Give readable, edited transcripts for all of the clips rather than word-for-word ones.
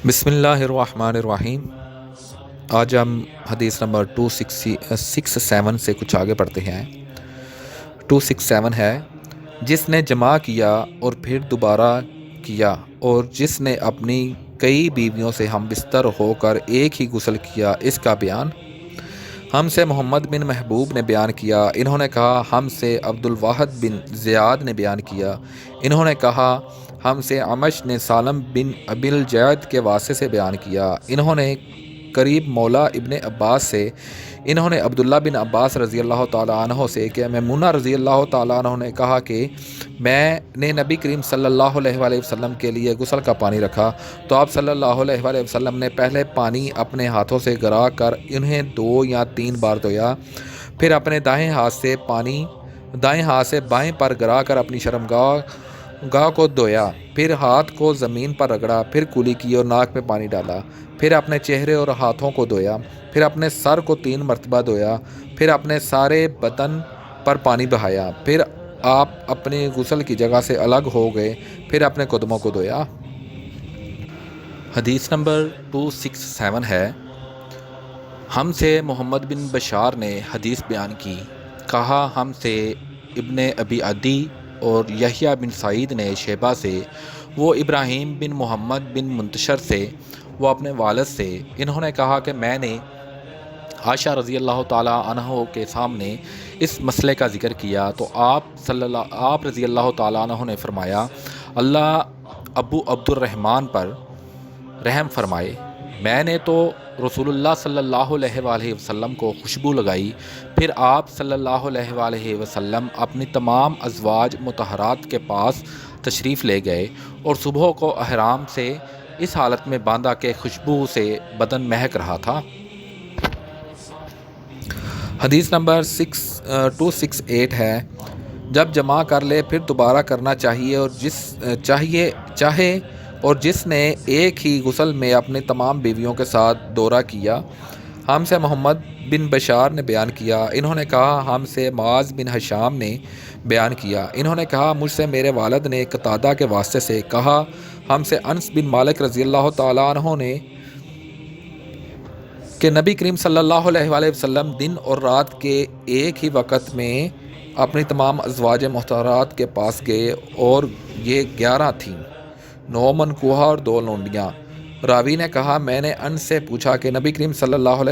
बिस्मिल्लाहिर्रहमानिर्रहीम। आज हम हदीस नंबर 267 से कुछ आगे पढ़ते हैं। 267 है, जिसने जमा किया और फिर दोबारा किया और जिसने अपनी कई बीवियों से हम बिस्तर होकर एक ही गुस्ल किया, इसका बयान हमसे मोहम्मद बिन महबूब ने बयान किया। इन्होंने कहा हमसे अब्दुल वाहिद बिन ज़ियाद ने बयान किया। इन्होंने कहा हमसे अमश ने सालम बिन अबिल जैद के वास्ते से बयान किया। इन्होंने करीब मौला इब्ने अब्बास से, इन्होंने अब्दुल्ला बिन अब्बास रज़ी अल्लाह ताला अन्हो से कि मैमुना रज़ी अल्लाह ताला अन्हा ने कहा कि मैंने नबी करीम सल्लल्लाहु अलैहि वसल्लम के लिए गुस्ल का पानी रखा तो आप सल्लल्लाहु अलैहि वसल्लम ने पहले पानी अपने हाथों से गिरा कर इन्हें 2 या 3 बार धोया, फिर अपने दाएं हाथ से बाएं पर गिरा कर अपनी शर्मगाह को धोया, फिर हाथ को ज़मीन पर रगड़ा, फिर कुली की और नाक में पानी डाला, फिर अपने चेहरे और हाथों को धोया, फिर अपने सर को 3 मरतबा धोया, फिर अपने सारे बदन पर पानी बहाया, फिर आप अपने गुस्ल की जगह से अलग हो गए, फिर अपने कदमों को धोया। हदीस नंबर 267 है, हमसे मोहम्मद बिन बशार ने हदीस बयान की, कहा हमसे इब्ने अबी अदी और यहया बिन सईद ने शेबा से, वो इब्राहीम बिन मोहम्मद बिन मुंतशर से, वो अपने वालिद से। इन्होंने कहा कि मैंने आयशा रज़ी अल्लाह ताला अन्हा के सामने इस मसले का ज़िक्र किया तो आप रज़ी अल्लाह ताला अन्हा ने फरमाया, अल्लाह अबू अब्दुर्रहमान पर रहम फरमाए। मैंने तो रसूलुल्लाह सल्लल्लाहु अलैहि वसल्लम को खुशबू लगाई, फिर आप सल्लल्लाहु अलैहि वसल्लम अपनी तमाम अज़वाज मुतहरात के पास तशरीफ़ ले गए और सुबह को अहराम से इस हालत में बांधा के खुशबू से बदन महक रहा था। हदीस नंबर 268 है, जब जमा कर ले फिर दोबारा करना चाहिए और जिसने एक ही गुस्ल में अपनी तमाम बीवियों के साथ दौरा किया। हमसे मोहम्मद बिन बशार ने बयान किया। इन्होंने कहा हमसे माज बिन हशाम ने बयान किया। इन्होंने कहा मुझसे मेरे वालिद ने कतादा के वास्ते से कहा। हमसे अनस बिन मालिक रज़ी अल्लाह ताला अन्हु ने कि नबी करीम सल्लल्लाहु अलैहि वसल्लम दिन और रात के एक ही वक़्त में अपनी तमाम अज़वाज मुहतरात के पास गए और ये 11 थीं, 9 मनकूहा और 2 लौंडियाँ। रावी ने कहा मैंने अन से पूछा कि नबी करीम सल्लल्लाहु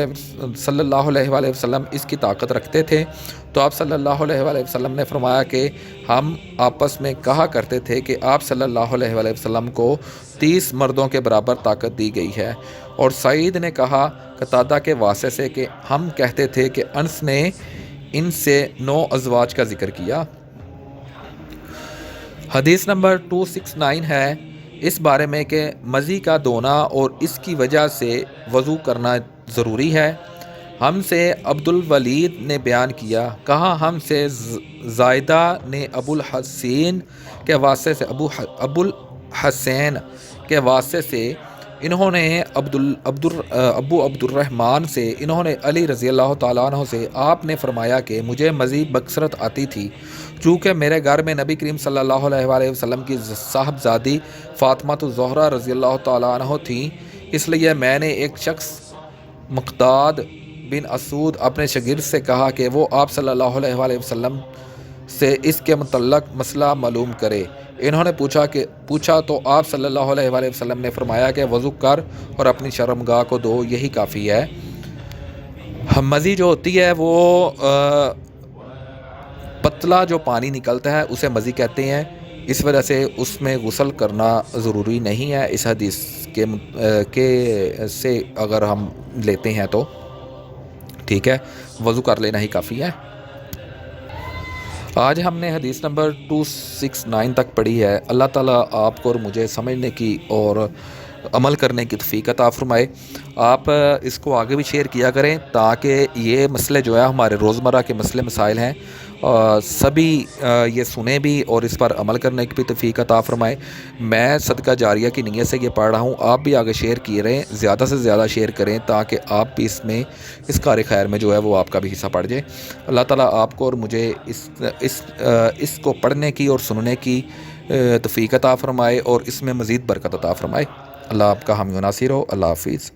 अलैहि वसल्लम इसकी ताकत रखते थे तो आप सल्लल्लाहु अलैहि वसल्लम ने फरमाया कि हम आपस में कहा करते थे कि आप सल्लल्लाहु अलैहि वसल्लम को 30 मर्दों के बराबर ताकत दी गई है। और सईद ने कहा कतादा के वास्ते से कि हम कहते थे कि अनस ने इनसे 9 अज़वाज का ज़िक्र किया। हदीस नंबर 269 है, इस बारे में कि मज़ी का धोना और इसकी वजह से वज़ू करना ज़रूरी है। हमसे अब्दुल वलीद ने बयान किया, कहा हमसे ज़ायदा ने अबुल हसैन के वास्ते से अबुल हसैन के वास्ते से, इन्होंने अबू अब्दुर्रहमान से, इन्होंने अली रज़ी अल्लाह ताला अन्हु से, आपने फरमाया कि मुझे मज़ीद बकसरत आती थी चूँकि मेरे घर में नबी करीम सल्लल्लाहु अलैहि वसल्लम की साहबजादी फ़ातिमा ज़ोहरा रज़ी अल्लाह ताला अन्हा थी। इसलिए मैंने एक शख्स मक़दाद बिन असूद अपने शागिर्द से कहा कि वो आप सल्लल्लाहु अलैहि वसल्लम से इसके मुतल्लक मसला मालूम करे। इन्होंने पूछा तो आप सल्लल्लाहु अलैहि वसल्लम ने फरमाया कि वज़ू कर और अपनी शर्मगाह को दो, यही काफ़ी है। मज़ी जो होती है वो पतला जो पानी निकलता है उसे मज़ी कहते हैं। इस वजह से उसमें गुस्ल करना ज़रूरी नहीं है। इस हदीस के से अगर हम लेते हैं तो ठीक है, वज़ू कर लेना ही काफ़ी है। आज हमने हदीस नंबर 269 तक पढ़ी है। अल्लाह ताला आपको और मुझे समझने की और अमल करने की तौफीक अता फ़रमाए। आप इसको आगे भी शेयर किया करें ताकि ये मसले जो है हमारे रोज़मर्रा के मसले मसाइल हैं, सभी ये सुने भी और इस पर अमल करने की भी तौफीक अता फ़रमाए। मैं सदका जारिया की नीयत से ये पढ़ रहा हूँ, आप भी आगे शेयर किए रहें, ज़्यादा से ज़्यादा शेयर करें ताकि आप भी इस कार खैर में जो है वो आपका भी हिस्सा पड़ जाए। अल्लाह ताला आपको और मुझे इसको पढ़ने की और सुनने की तौफीक अता फ़रमाए और इसमें मज़ीद बरकत अता फ़रमाए। اللہ آپ کا حامی و ناصر ہو. اللہ حافظ.